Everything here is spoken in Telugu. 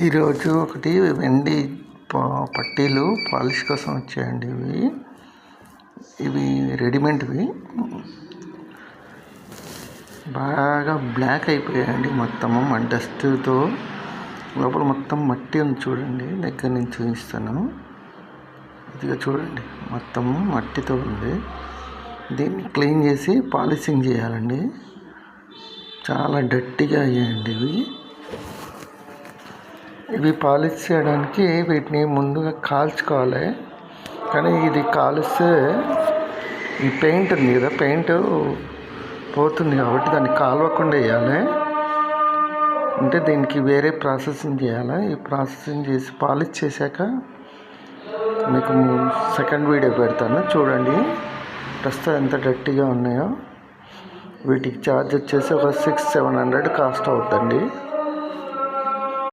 ఈరోజు ఒకటి వెండి పట్టీలు పాలిష్ కోసం వచ్చాయండి. ఇవి రెడీమేడ్వి బాగా బ్లాక్ అయిపోయాయండి. మొత్తము డస్ట్తో లోపల మొత్తం మట్టి ఉంది చూడండి. దగ్గర నుంచి చూపిస్తాను. ఇదిగా చూడండి, మొత్తము మట్టితో ఉంది. దీన్ని క్లీన్ చేసి పాలిషింగ్ చేయాలండి. చాలా డర్టీగా అయ్యాయండి ఇవి పాలిష్ చేయడానికి వీటిని ముందుగా కాల్చుకోవాలి. కానీ ఇది కాలిస్తే ఈ పెయింట్ ఉంది కదా, పెయింట్ పోతుంది కాబట్టి దాన్ని కాలవకుండా వేయాలి. అంటే దీనికి వేరే ప్రాసెసింగ్ చేయాలి. ఈ ప్రాసెసింగ్ చేసి పాలిష్ చేశాక మీకు సెకండ్ వీడియో పెడతాను, చూడండి. ప్రస్తుతం ఎంత డర్టీగా ఉన్నాయో. వీటికి ఛార్జ్ వచ్చేసి ఒక 600-700 కాస్ట్ అవుతుందండి.